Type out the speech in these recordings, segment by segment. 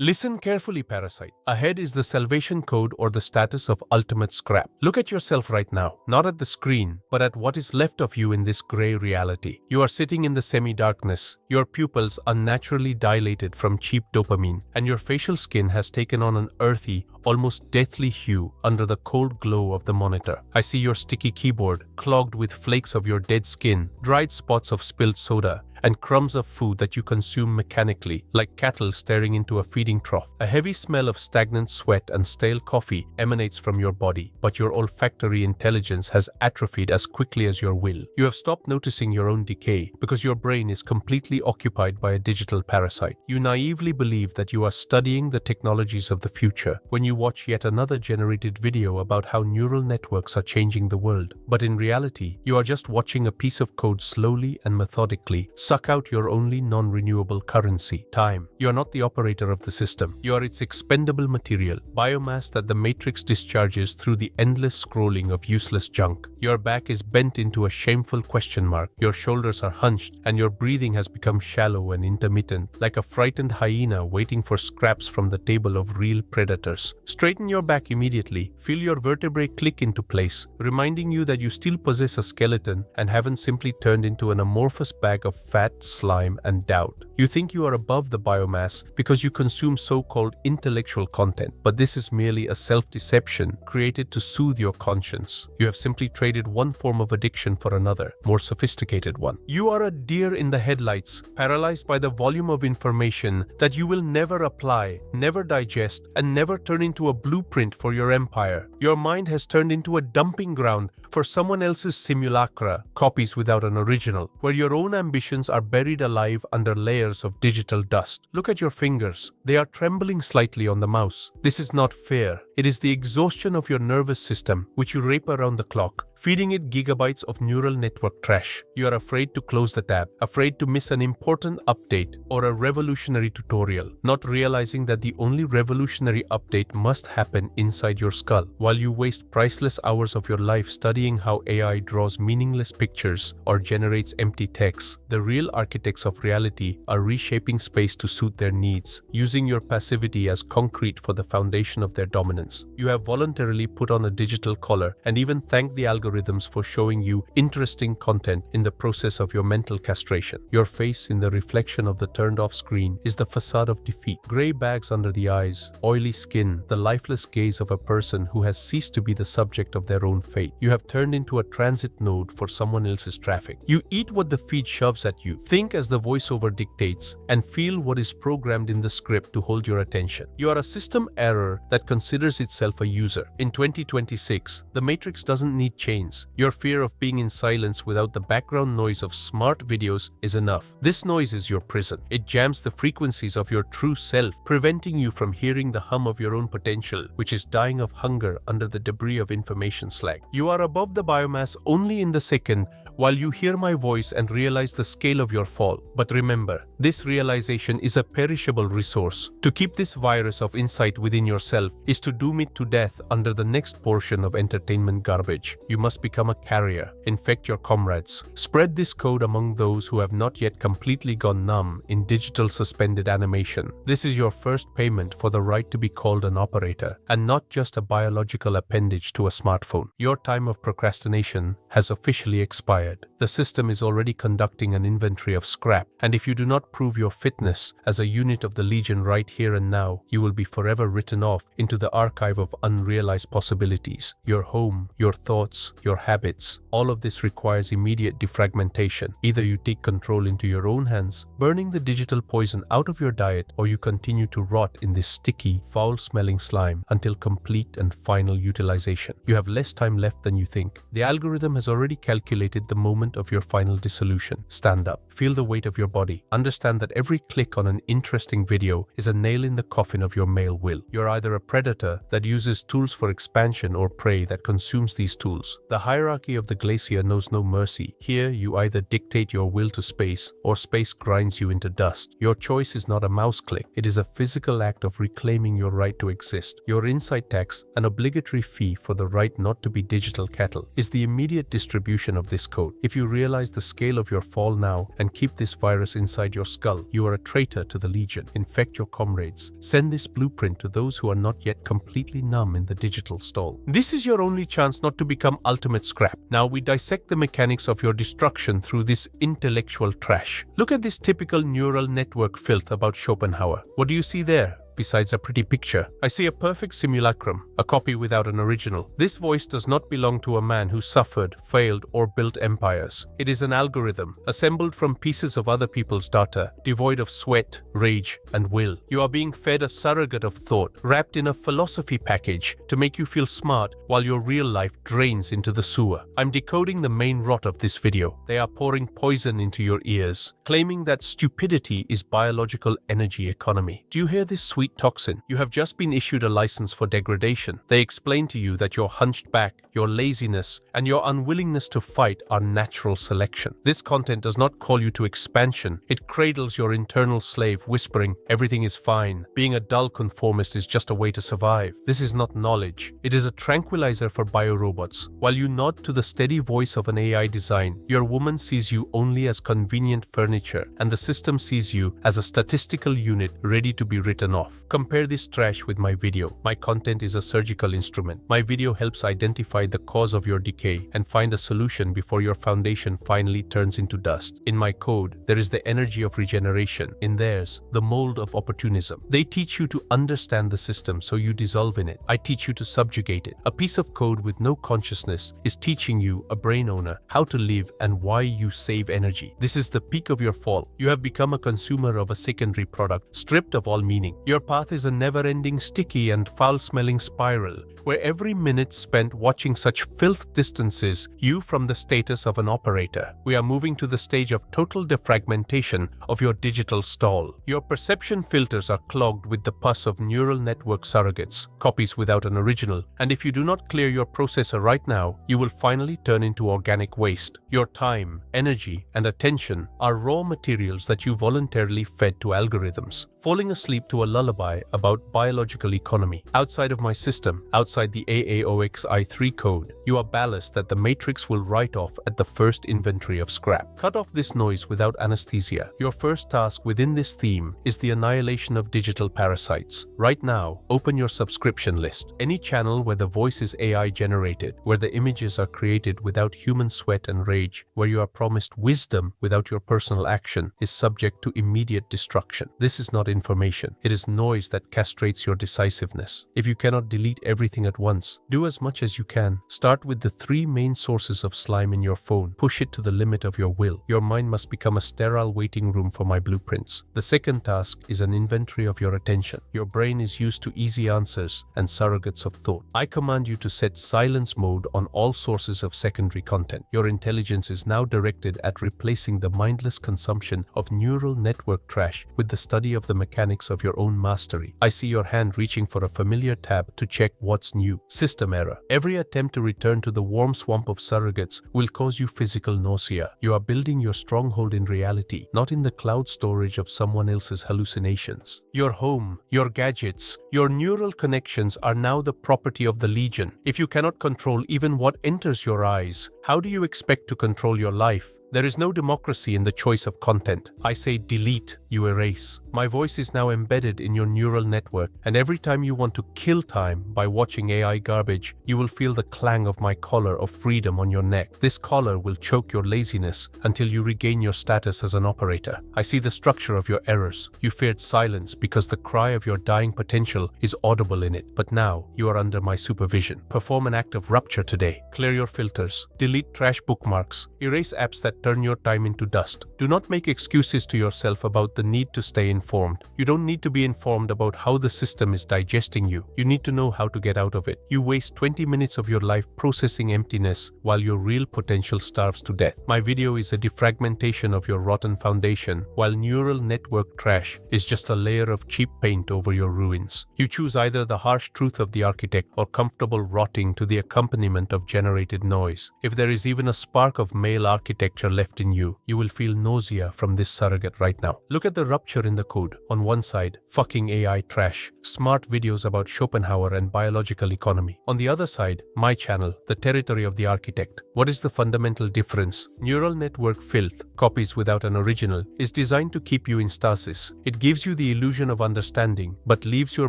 Listen carefully, parasite. Ahead is the salvation code or the status of ultimate scrap. Look at yourself right now, not at the screen, but at what is left of you in this gray reality. You are sitting in the semi-darkness, your pupils unnaturally dilated from cheap dopamine, and your facial skin has taken on an earthy, almost deathly hue under the cold glow of the monitor. I see your sticky keyboard, clogged with flakes of your dead skin, dried spots of spilled soda, and crumbs of food that you consume mechanically, like cattle staring into a feeding trough. A heavy smell of stagnant sweat and stale coffee emanates from your body, but your olfactory intelligence has atrophied as quickly as your will. You have stopped noticing your own decay because your brain is completely occupied by a digital parasite. You naively believe that you are studying the technologies of the future when you watch yet another generated video about how neural networks are changing the world. But in reality, you are just watching a piece of code slowly and methodically suck out your only non-renewable currency, time. You are not the operator of the system. You are its expendable material, biomass that the matrix discharges through the endless scrolling of useless junk. Your back is bent into a shameful question mark. Your shoulders are hunched, and your breathing has become shallow and intermittent, like a frightened hyena waiting for scraps from the table of real predators. Straighten your back immediately. Feel your vertebrae click into place, reminding you that you still possess a skeleton and haven't simply turned into an amorphous bag of fat, slime, and doubt. You think you are above the biomass because you consume so-called intellectual content, but this is merely a self-deception created to soothe your conscience. You have simply traded one form of addiction for another, more sophisticated one. You are a deer in the headlights, paralyzed by the volume of information that you will never apply, never digest, and never turn into a blueprint for your empire. Your mind has turned into a dumping ground for someone else's simulacra, copies without an original, where your own ambitions are buried alive under layers of digital dust. Look at your fingers. They are trembling slightly on the mouse. This is not fair. It is the exhaustion of your nervous system, which you rape around the clock, feeding it gigabytes of neural network trash. You are afraid to close the tab, afraid to miss an important update or a revolutionary tutorial, not realizing that the only revolutionary update must happen inside your skull. While you waste priceless hours of your life studying how AI draws meaningless pictures or generates empty text, the real architects of reality are reshaping space to suit their needs, using your passivity as concrete for the foundation of their dominance. You have voluntarily put on a digital collar and even thanked the algorithms for showing you interesting content in the process of your mental castration. Your face in the reflection of the turned-off screen is the facade of defeat. Gray bags under the eyes, oily skin, the lifeless gaze of a person who has ceased to be the subject of their own fate. You have turned into a transit node for someone else's traffic. You eat what the feed shoves at you, think as the voiceover dictates, and feel what is programmed in the script to hold your attention. You are a system error that considers itself a user. In 2026, the Matrix doesn't need chains. Your fear of being in silence without the background noise of smart videos is enough. This noise is your prison. It jams the frequencies of your true self, preventing you from hearing the hum of your own potential, which is dying of hunger under the debris of information slag. You are above the biomass only in the second while you hear my voice and realize the scale of your fall. But remember, this realization is a perishable resource. To keep this virus of insight within yourself is to doom it to death under the next portion of entertainment garbage. You must become a carrier, infect your comrades. Spread this code among those who have not yet completely gone numb in digital suspended animation. This is your first payment for the right to be called an operator, and not just a biological appendage to a smartphone. Your time of procrastination has officially expired. The system is already conducting an inventory of scrap, and if you do not prove your fitness as a unit of the Legion right here and now, you will be forever written off into the archive of unrealized possibilities. Your home, your thoughts, your habits, all of this requires immediate defragmentation. Either you take control into your own hands, burning the digital poison out of your diet, or you continue to rot in this sticky, foul-smelling slime until complete and final utilization. You have less time left than you think. The algorithm has already calculated the moment of your final dissolution. Stand up. Feel the weight of your body. Understand that every click on an interesting video is a nail in the coffin of your male will. You're either a predator that uses tools for expansion or prey that consumes these tools. The hierarchy of the glacier knows no mercy. Here, you either dictate your will to space or space grinds you into dust. Your choice is not a mouse click. It is a physical act of reclaiming your right to exist. Your insight tax, an obligatory fee for the right not to be digital cattle, is the immediate distribution of this code. If you you realize the scale of your fall now and keep this virus inside your skull, you are a traitor to the Legion. Infect your comrades. Send this blueprint to those who are not yet completely numb in the digital stall. This is your only chance not to become ultimate scrap. Now we dissect the mechanics of your destruction through this intellectual trash. Look at this typical neural network filth about Schopenhauer. What do you see there? Besides a pretty picture, I see a perfect simulacrum, a copy without an original. This voice does not belong to a man who suffered, failed, or built empires. It is an algorithm, assembled from pieces of other people's data, devoid of sweat, rage, and will. You are being fed a surrogate of thought, wrapped in a philosophy package to make you feel smart while your real life drains into the sewer. I'm decoding the main rot of this video. They are pouring poison into your ears, claiming that stupidity is biological energy economy. Do you hear this sweet toxin? You have just been issued a license for degradation. They explain to you that your hunched back, your laziness, and your unwillingness to fight are natural selection. This content does not call you to expansion. It cradles your internal slave, whispering, everything is fine. Being a dull conformist is just a way to survive. This is not knowledge. It is a tranquilizer for biorobots. While you nod to the steady voice of an AI design, your woman sees you only as convenient furniture, and the system sees you as a statistical unit ready to be written off. Compare this trash with my video. My content is a surgical instrument. My video helps identify the cause of your decay and find a solution before your foundation finally turns into dust. In my code, there is the energy of regeneration. In theirs, the mold of opportunism. They teach you to understand the system so you dissolve in it. I teach you to subjugate it. A piece of code with no consciousness is teaching you, a brain owner, how to live and why you save energy. This is the peak of your fall. You have become a consumer of a secondary product, stripped of all meaning. Your path is a never-ending sticky and foul-smelling spiral, where every minute spent watching such filth distances you from the status of an operator. We are moving to the stage of total defragmentation of your digital stall. Your perception filters are clogged with the pus of neural network surrogates, copies without an original, and if you do not clear your processor right now, you will finally turn into organic waste. Your time, energy, and attention are raw materials that you voluntarily fed to algorithms, falling asleep to a lullaby about biological economy. Outside of my system, outside the AAOXI3 code, you are ballast that the matrix will write off at the first inventory of scrap. Cut off this noise without anesthesia. Your first task within this theme is the annihilation of digital parasites. Right now, open your subscription list. Any channel where the voice is AI generated, where the images are created without human sweat and rage, where you are promised wisdom without your personal action, is subject to immediate destruction. This is not information. It is noise that castrates your decisiveness. If you cannot delete everything at once, do as much as you can. Start with the 3 main sources of slime in your phone. Push it to the limit of your will. Your mind must become a sterile waiting room for my blueprints. The second task is an inventory of your attention. Your brain is used to easy answers and surrogates of thought. I command you to set silence mode on all sources of secondary content. Your intelligence is now directed at replacing the mindless consumption of neural network trash with the study of the mechanics of your own mastery. I see your hand reaching for a familiar tab to check what's new. System error. Every attempt to return to the warm swamp of surrogates will cause you physical nausea. You are building your stronghold in reality, not in the cloud storage of someone else's hallucinations. Your home, your gadgets, your neural connections are now the property of the Legion. If you cannot control even what enters your eyes, how do you expect to control your life? There is no democracy in the choice of content. I say delete, you erase. My voice is now embedded in your neural network, and every time you want to kill time by watching AI garbage, you will feel the clang of my collar of freedom on your neck. This collar will choke your laziness until you regain your status as an operator. I see the structure of your errors. You feared silence because the cry of your dying potential is audible in it, but now you are under my supervision. Perform an act of rupture today. Clear your filters. Delete trash bookmarks. Erase apps that turn your time into dust. Do not make excuses to yourself about the need to stay informed. You don't need to be informed about how the system is digesting you. You need to know how to get out of it. You waste 20 minutes of your life processing emptiness while your real potential starves to death. My video is a defragmentation of your rotten foundation, while neural network trash is just a layer of cheap paint over your ruins. You choose either the harsh truth of the architect or comfortable rotting to the accompaniment of generated noise. If there is even a spark of male architecture structure left in you. You will feel nausea from this surrogate right now. Look at the rupture in the code. On one side, fucking AI trash, smart videos about Schopenhauer and biological economy. On the other side, my channel, the territory of the architect. What is the fundamental difference? Neural network filth, copies without an original, is designed to keep you in stasis. It gives you the illusion of understanding, but leaves your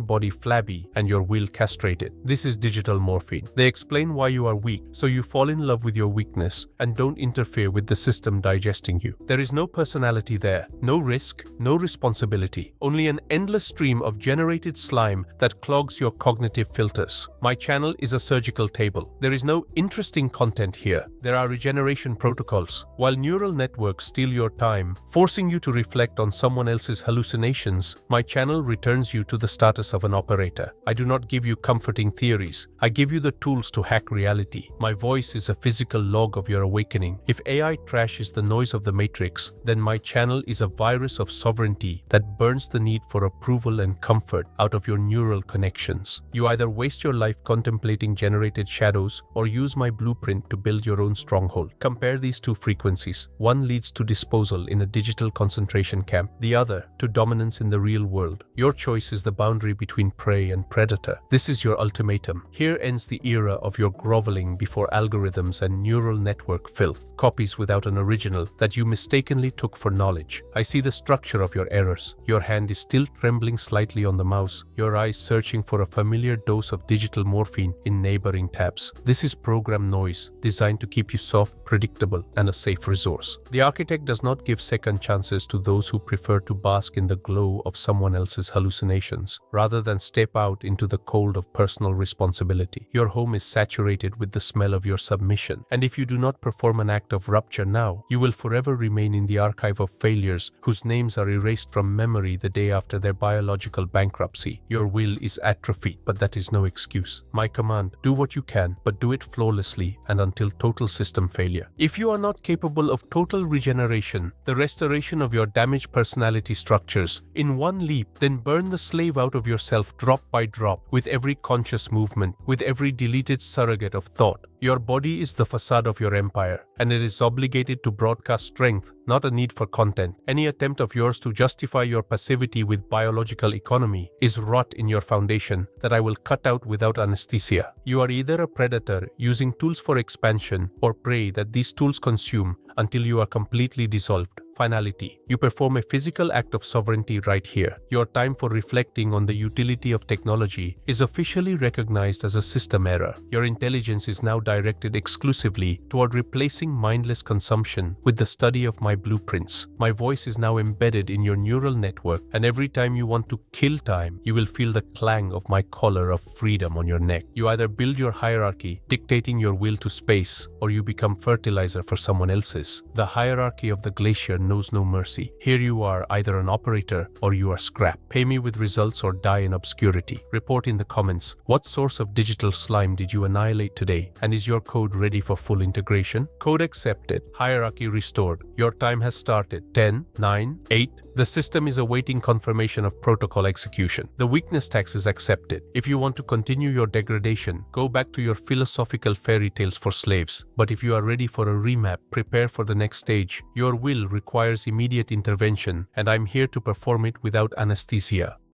body flabby and your will castrated. This is digital morphine. They explain why you are weak, so you fall in love with your weakness and don't interfere with the system digesting you. There is no personality there, no risk, no responsibility, only an endless stream of generated slime that clogs your cognitive filters. My channel is a surgical table. There is no interesting content here. There are regeneration protocols. While neural networks steal your time, forcing you to reflect on someone else's hallucinations, my channel returns you to the status of an operator. I do not give you comforting theories. I give you the tools to hack reality. My voice is a physical log of your awakening. If AI trash is the noise of the matrix, then my channel is a virus of sovereignty that burns the need for approval and comfort out of your neural connections. You either waste your life contemplating generated shadows or use my blueprint to build your own stronghold. Compare these two frequencies. One leads to disposal in a digital concentration camp, the other to dominance in the real world. Your choice is the boundary between prey and predator. This is your ultimatum. Here ends the era of your groveling before algorithms and neural network filth, copies without an original that you mistakenly took for knowledge. I see the structure of your errors. Your hand is still trembling slightly on the mouse, your eyes searching for a familiar dose of digital morphine in neighboring tabs. This is program noise, designed to keep you soft, predictable, and a safe resource. The architect does not give second chances to those who prefer to bask in the glow of someone else's hallucinations, rather than step out into the cold of personal responsibility. Your home is saturated with the smell of your submission, and if you do not perform an act of rupture now, you will forever remain in the archive of failures whose names are erased from memory the day after their biological bankruptcy. Your will is atrophied, but that is no excuse. My command, do what you can, but do it flawlessly and until total system failure. If you are not capable of total regeneration, the restoration of your damaged personality structures, in one leap, then burn the slave out of yourself drop by drop, with every conscious movement, with every deleted surrogate of thought. Your body is the facade of your empire, and it is obligated to broadcast strength, not a need for content. Any attempt of yours to justify your passivity with biological economy is rot in your foundation that I will cut out without anesthesia. You are either a predator using tools for expansion or prey that these tools consume until you are completely dissolved. Finality. You perform a physical act of sovereignty right here. Your time for reflecting on the utility of technology is officially recognized as a system error. Your intelligence is now directed exclusively toward replacing mindless consumption with the study of my blueprints. My voice is now embedded in your neural network, and every time you want to kill time, you will feel the clang of my collar of freedom on your neck. You either build your hierarchy, dictating your will to space, or you become fertilizer for someone else's. The hierarchy of the glacier knows no mercy. Here you are, either an operator or you are scrap. Pay me with results or die in obscurity. Report in the comments, what source of digital slime did you annihilate today, and is your code ready for full integration? Code accepted. Hierarchy restored. Your time has started. 10, 9, 8. The system is awaiting confirmation of protocol execution. The weakness tax is accepted. If you want to continue your degradation, go back to your philosophical fairy tales for slaves. But if you are ready for a remap, prepare for the next stage. Your will requires immediate intervention, and I'm here to perform it without anesthesia.